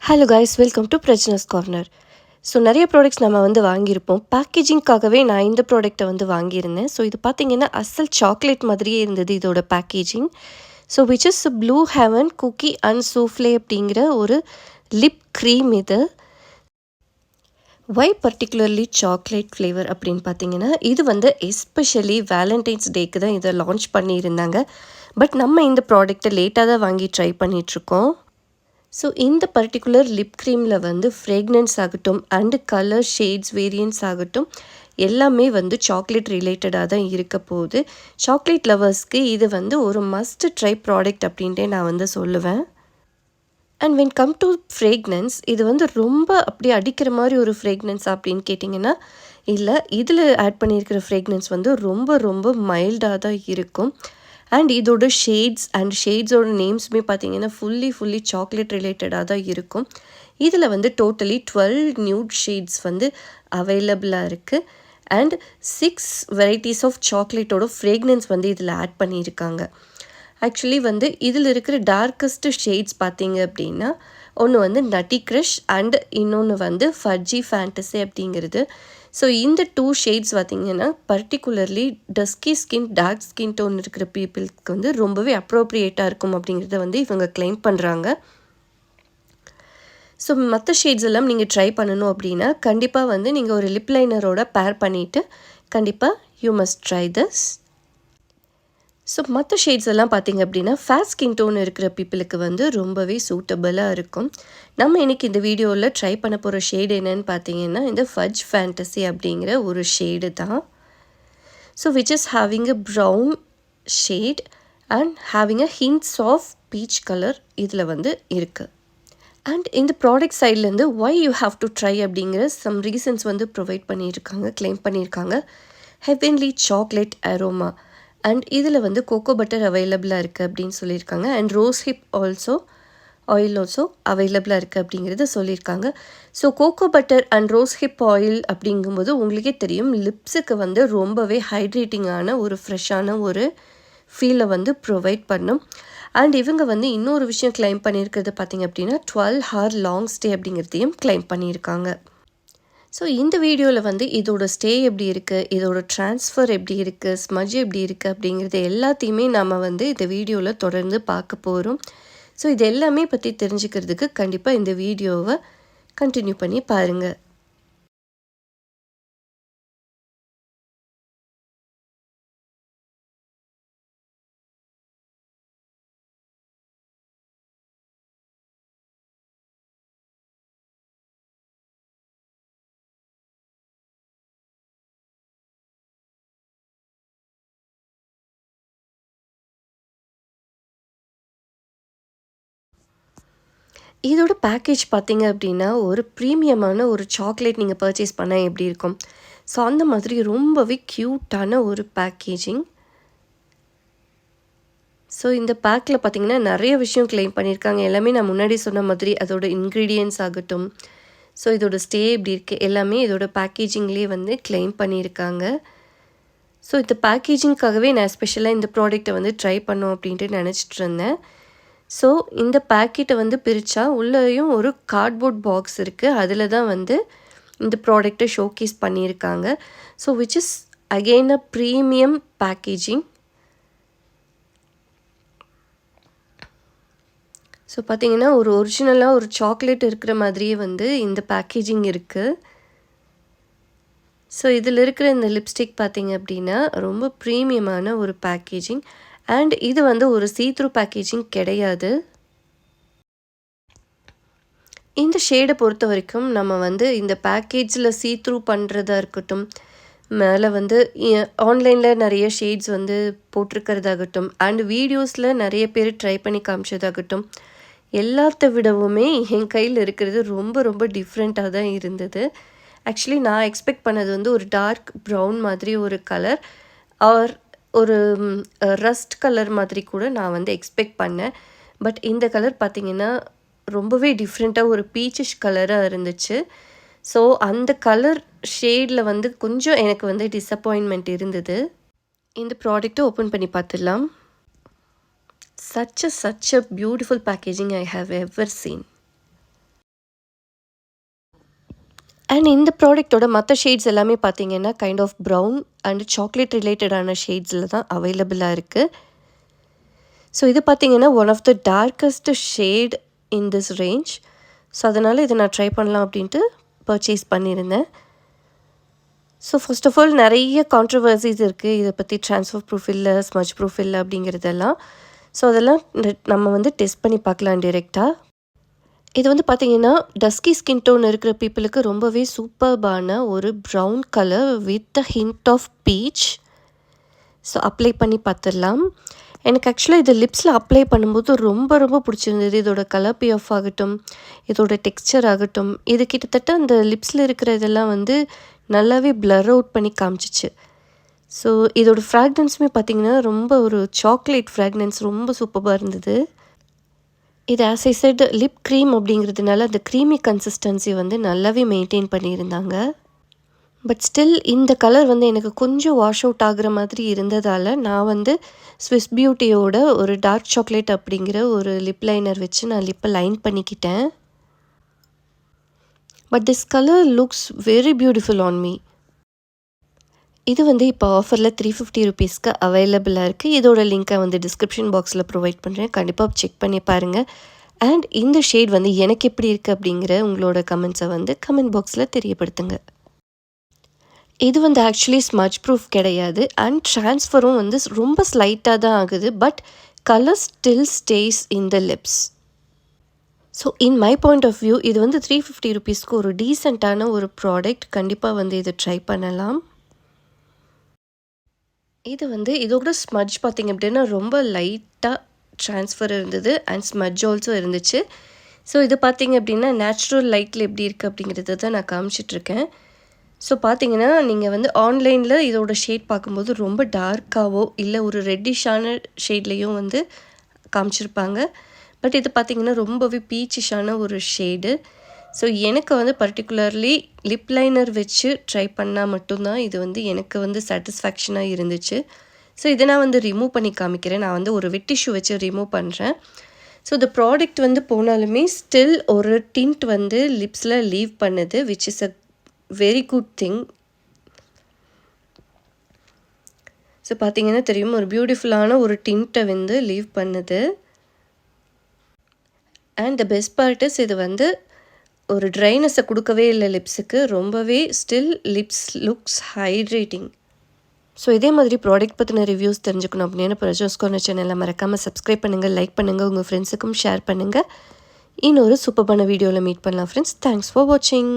Hello guys, welcome to Prajna's corner. So நிறைய products நம்ம வாங்கியிருப்போம். பேக்கேஜிங்க்காகவே நான் இந்த ப்ராடக்ட்டை வாங்கியிருந்தேன். ஸோ இது பார்த்தீங்கன்னா அசல் சாக்லேட் மாதிரியே இருந்தது இதோட packaging. So which is blue heaven cookie and souffle அப்படிங்கிற ஒரு லிப் க்ரீம் இது. வை பர்டிகுலர்லி சாக்லேட் ஃப்ளேவர் அப்படின்னு பார்த்தீங்கன்னா, இது எஸ்பெஷலி வேலண்டைன்ஸ் டேக்கு தான் இதை லான்ச் பண்ணியிருந்தாங்க. பட் நம்ம இந்த ப்ராடக்ட்டை லேட்டாக தான் வாங்கி ட்ரை பண்ணிகிட்ருக்கோம். ஸோ இந்த பர்டிகுலர் லிப் க்ரீமில் ஃப்ரேக்னன்ஸ் ஆகட்டும் அண்டு கலர் ஷேட்ஸ் வேரியன்ஸ் ஆகட்டும் எல்லாமே சாக்லேட் ரிலேட்டடாக தான் இருக்க போகுது. சாக்லேட் லவர்ஸ்க்கு இது ஒரு மஸ்ட் ட்ரை ப்ராடக்ட் அப்படின்ட்டே நான் சொல்லுவேன். And when come to fragrance, இது ரொம்ப அப்படியே அடிக்கிற மாதிரி ஒரு ஃப்ரேக்னன்ஸ் அப்படின்னு கேட்டிங்கன்னா இல்லை. இதில் ஆட் பண்ணியிருக்கிற ஃப்ரேக்னன்ஸ் ரொம்ப ரொம்ப மைல்டாக தான் இருக்கும். அண்ட் இதோட ஷேட்ஸோட நேம்ஸுமே பார்த்தீங்கன்னா ஃபுல்லி சாக்லேட் ரிலேட்டடாக தான் இருக்கும். இதில் டோட்டலி 12 நியூட் ஷேட்ஸ் அவைலபிளாக இருக்குது. அண்ட் 6 வெரைட்டிஸ் ஆஃப் சாக்லேட்டோட ஃப்ரேக்னன்ஸ் இதில் ஆட் பண்ணியிருக்காங்க. ஆக்சுவலி இதில் இருக்கிற டார்க்கஸ்ட் ஷேட்ஸ் பார்த்தீங்க அப்படின்னா ஒன்று நட்டி க்ரஷ் அண்ட் இன்னொன்று ஃபட்ஜி ஃபேண்டசி அப்படிங்கிறது. ஸோ இந்த 2 ஷேட்ஸ் பார்த்திங்கன்னா particularly dusky skin dark skin tone இருக்கிற பீப்புளுக்கு ரொம்பவே அப்ரோப்ரியேட்டாக இருக்கும் அப்படிங்கிறத இவங்க கிளைம் பண்ணுறாங்க. ஸோ மற்ற ஷேட்ஸ் எல்லாம் நீங்கள் ட்ரை பண்ணணும் அப்படின்னா கண்டிப்பாக நீங்கள் ஒரு லிப் லைனரோட பேர் பண்ணிவிட்டு கண்டிப்பாக you must try this. So மற்ற ஷேட்ஸ் எல்லாம் பார்த்திங்க அப்படின்னா ஃபேர் ஸ்கின் டோன் இருக்கிற பீப்புளுக்கு ரொம்பவே சூட்டபுளாக இருக்கும். நம்ம இன்றைக்கி இந்த வீடியோவில் ட்ரை பண்ண போகிற ஷேடு என்னென்னு பார்த்தீங்கன்னா இந்த ஃபட்ஜ் ஃபேண்டசி அப்படிங்கிற ஒரு ஷேடு தான். So which is having a brown shade and having a hints of peach colour இதில் இருக்குது. அண்ட் இந்த ப்ராடக்ட் சைட்லேருந்து why you have to try அப்படிங்கிற சம் ரீசன்ஸ் ப்ரொவைட் பண்ணியிருக்காங்க, கிளைம் பண்ணியிருக்காங்க. ஹெவன்லி சாக்லேட் அரோமா அண்ட் இதில் கோகோ பட்டர் அவைலபிளாக இருக்குது அப்படின்னு சொல்லியிருக்காங்க. And rose hip oil also அவைலபிளாக இருக்குது அப்படிங்கிறத சொல்லியிருக்காங்க. So cocoa butter and rose hip oil அப்படிங்கும்போது உங்களுக்கே தெரியும் லிப்ஸுக்கு ரொம்பவே ஹைட்ரேட்டிங்கான ஒரு ஃப்ரெஷ்ஷான ஒரு ஃபீலை ப்ரொவைட் பண்ணும். அண்ட் இவங்க இன்னொரு விஷயம் கிளைம் பண்ணியிருக்கிறது பார்த்திங்க அப்படின்னா 12 hour லாங் ஸ்டே அப்படிங்கிறதையும் கிளைம் பண்ணியிருக்காங்க. ஸோ இந்த வீடியோவில் இதோட ஸ்டே எப்படி இருக்குது, இதோட ட்ரான்ஸ்ஃபர் எப்படி இருக்குது, ஸ்மஜ் எப்படி இருக்குது அப்படிங்கிறது எல்லாத்தையுமே நம்ம இந்த வீடியோவில் தொடர்ந்து பார்க்க போகிறோம். ஸோ இது எல்லாமே பற்றி தெரிஞ்சுக்கிறதுக்கு கண்டிப்பாக இந்த வீடியோவை கண்டினியூ பண்ணி பாருங்கள். இதோட பேக்கேஜ் பார்த்திங்க அப்படின்னா ஒரு ப்ரீமியமான ஒரு சாக்லேட் நீங்கள் பர்ச்சேஸ் பண்ணால் எப்படி இருக்கும், ஸோ அந்த மாதிரி ரொம்பவே க்யூட்டான ஒரு பேக்கேஜிங். ஸோ இந்த பேக்கில் பார்த்திங்கன்னா நிறைய விஷயம் கிளைம் பண்ணியிருக்காங்க. எல்லாமே நான் முன்னாடி சொன்ன மாதிரி அதோட இன்க்ரீடியன்ட்ஸ் ஆகட்டும், ஸோ இதோட ஸ்டே எப்படி இருக்குது எல்லாமே இதோட பேக்கேஜிங்லேயே கிளைம் பண்ணியிருக்காங்க. ஸோ இந்த பேக்கேஜிங்க்காகவே நான் ஸ்பெஷலாக இந்த ப்ராடக்ட்டை ட்ரை பண்ணோம் அப்படின்ட்டு நினச்சிட்டு இருந்தேன். ஸோ இந்த பேக்கெட்டை பிரித்தா உள்ளேயும் ஒரு கார்ட்போர்ட் பாக்ஸ் இருக்குது. அதில் தான் இந்த ப்ராடக்ட்டை ஷோகேஸ் பண்ணியிருக்காங்க. So which is again a premium packaging. So பார்த்திங்கன்னா ஒரு ஒரிஜினலாக ஒரு சாக்லேட் இருக்கிற மாதிரியே இந்த பேக்கேஜிங் இருக்குது. ஸோ இதில் இருக்கிற இந்த லிப்ஸ்டிக் பார்த்திங்க அப்படின்னா ரொம்ப ப்ரீமியமான ஒரு பேக்கேஜிங். அண்ட் இது ஒரு சீத்ரூ பேக்கேஜிங் கிடையாது. இந்த ஷேடை பொறுத்த வரைக்கும் நம்ம இந்த பேக்கேஜில் சீத்ரூ பண்ணுறதா இருக்கட்டும், மேலே ஆன்லைனில் நிறைய ஷேட்ஸ் போட்டிருக்கிறதாகட்டும் அண்ட் வீடியோஸில் நிறைய பேர் ட்ரை பண்ணி காமிச்சதாகட்டும், எல்லாத்த விடவுமே என் கையில் இருக்கிறது ரொம்ப ரொம்ப டிஃப்ரெண்ட்டாக தான் இருந்தது. ஆக்சுவலி நான் எக்ஸ்பெக்ட் பண்ணது ஒரு டார்க் ப்ரௌன் மாதிரி ஒரு கலர் ஆர் ஒரு ரஸ்ட் கலர் மாதிரி கூட நான் எக்ஸ்பெக்ட் பண்ணேன். பட் இந்த கலர் பார்த்திங்கன்னா ரொம்பவே டிஃப்ரெண்ட்டாக ஒரு பீச்சிஷ் கலராக இருந்துச்சு. ஸோ அந்த கலர் ஷேடில் கொஞ்சம் எனக்கு டிசப்பாயின்மெண்ட் இருந்தது. இந்த ப்ராடக்ட்டை ஓப்பன் பண்ணி பார்த்துடலாம். Such a beautiful packaging I have ever seen. And இந்த ப்ராடக்ட்டோட மற்ற ஷேட்ஸ் எல்லாமே பார்த்தீங்கன்னா kind of brown and chocolate ரிலேட்டடான ஷேட்ஸில் தான் அவைலபிளாக இருக்குது. ஸோ இது பார்த்தீங்கன்னா one of the darkest shade in this range. So அதனால் இதை நான் ட்ரை பண்ணலாம் அப்படின்ட்டு பர்ச்சேஸ் பண்ணியிருந்தேன். ஸோ ஃபர்ஸ்ட் ஆஃப் ஆல் நிறைய கான்ட்ரவர்சிஸ் இருக்குது இதை பற்றி, ட்ரான்ஸ்ஃபர் ப்ரூஃப் இல்லை, ஸ்மஜ் ப்ரூஃப் இல்லை அப்படிங்கிறதெல்லாம். ஸோ அதெல்லாம் நம்ம வந்து டெஸ்ட் பண்ணி பார்க்கலாம் டிரெக்டாக. இது வந்து பார்த்திங்கன்னா டஸ்கி ஸ்கின் டோன் இருக்கிற பீப்புளுக்கு ரொம்பவே சூப்பர்பான ஒரு brown colour with a hint of peach. So apply பண்ணி பார்த்துடலாம். எனக்கு ஆக்சுவலாக இது லிப்ஸில் அப்ளை பண்ணும்போது ரொம்ப ரொம்ப பிடிச்சிருந்தது. இதோட கலர் பே ஆஃப் ஆகட்டும், இதோட டெக்ஸ்சர் ஆகட்டும், இது கிட்டத்தட்ட அந்த லிப்ஸில் இருக்கிற இதெல்லாம் வந்து நல்லாவே பிளர் அவுட் பண்ணி காமிச்சிச்சு. ஸோ இதோட ஃப்ராக்ரன்ஸுமே பார்த்திங்கன்னா ரொம்ப ஒரு சாக்லேட் ஃப்ராக்ரன்ஸ், ரொம்ப சூப்பராக இருந்தது. இது as I set lip cream அப்படிங்கிறதுனால அந்த க்ரீமி கன்சிஸ்டன்சி வந்து நல்லாவே மெயின்டைன் பண்ணியிருந்தாங்க. பட் ஸ்டில் இந்த கலர் வந்து எனக்கு கொஞ்சம் வாஷ் அவுட் ஆகிற மாதிரி இருந்ததால் நான் வந்து ஸ்விஸ் பியூட்டியோட ஒரு டார்க் சாக்லேட் அப்படிங்கிற ஒரு லிப் லைனர் வச்சு நான் லிப்பை லைன் பண்ணிக்கிட்டேன். But this colour looks very beautiful on me. இது வந்து இப்போ ஆஃபரில் 350 ருபீஸ்க்கு அவைலபிளாக இருக்குது. இதோட லிங்க்கை வந்து டிஸ்கிரிப்ஷன் பாக்ஸில் ப்ரொவைட் பண்ணுறேன், கண்டிப்பாக செக் பண்ணி பாருங்கள். அண்ட் இந்த ஷேட் வந்து எனக்கு எப்படி இருக்குது அப்படிங்கிற உங்களோட கமெண்ட்ஸை வந்து கமெண்ட் பாக்ஸில் தெரியப்படுத்துங்க. இது வந்து ஆக்சுவலி ஸ்மஜ் ப்ரூஃப் கிடையாது அண்ட் ட்ரான்ஸ்ஃபரும் வந்து ரொம்ப ஸ்லைட்டாக தான் ஆகுது. But colour still stays in the lips. So in my point of view இது வந்து 350 ருபீஸ்க்கு ஒரு டீசெண்டான ஒரு ப்ராடக்ட். கண்டிப்பாக வந்து இதை ட்ரை பண்ணலாம். இது வந்து இதோட ஸ்மஜ் பார்த்திங்க அப்படின்னா ரொம்ப லைட்டாக ட்ரான்ஸ்ஃபர் இருந்தது அண்ட் ஸ்மஜ் ஆல்சோ இருந்துச்சு. ஸோ இது பார்த்திங்க அப்படின்னா நேச்சுரல் லைட்டில் எப்படி இருக்குது அப்படிங்கிறத தான் நான் காமிச்சிட்ருக்கேன். ஸோ பார்த்தீங்கன்னா நீங்கள் வந்து ஆன்லைனில் இதோட ஷேட் பார்க்கும்போது ரொம்ப டார்க்காவோ இல்லை ஒரு ரெட்டிஷான ஷேட்லேயும் வந்து காமிச்சிருப்பாங்க. பட் இது பார்த்திங்கன்னா ரொம்பவே பீச்சிஷான ஒரு ஷேடு. ஸோ எனக்கு வந்து பர்டிகுலர்லி லிப் லைனர் வச்சு ட்ரை பண்ணால் மட்டும்தான் இது வந்து எனக்கு வந்து சாட்டிஸ்ஃபேக்ஷனாக இருந்துச்சு. ஸோ இதை நான் வந்து ரிமூவ் பண்ணி காமிக்கிறேன். நான் வந்து ஒரு வெட் டிஷ்யூ வச்சு ரிமூவ் பண்ணுறேன். ஸோ இந்த ப்ராடக்ட் வந்து போனாலுமே ஸ்டில் ஒரு டிண்ட் வந்து லிப்ஸில் லீவ் பண்ணுது, which is a very good thing. So பார்த்தீங்கன்னா தெரியும், ஒரு பியூட்டிஃபுல்லான ஒரு டிண்ட்டை வந்து லீவ் பண்ணுது. And the best part is இது வந்து ஒரு ட்ரைனஸை கொடுக்கவே இல்லை லிப்ஸுக்கு. ரொம்பவே still lips looks hydrating. So இதே மாதிரி ப்ராடக்ட் பற்றின ரிவ்யூஸ் தெரிஞ்சுக்கணும் அப்படின்னு பிரஜோஸ் கார்னர் சேனலை மறக்காமல் சப்ஸ்கிரைப் பண்ணுங்கள், லைக் பண்ணுங்கள், உங்கள் ஃப்ரெண்ட்ஸுக்கும் ஷேர் பண்ணுங்கள். இன்னொரு சூப்பரான வீடியோவில் மீட் பண்ணலாம் ஃப்ரெண்ட்ஸ். தேங்க்ஸ் ஃபார் வாட்சிங்.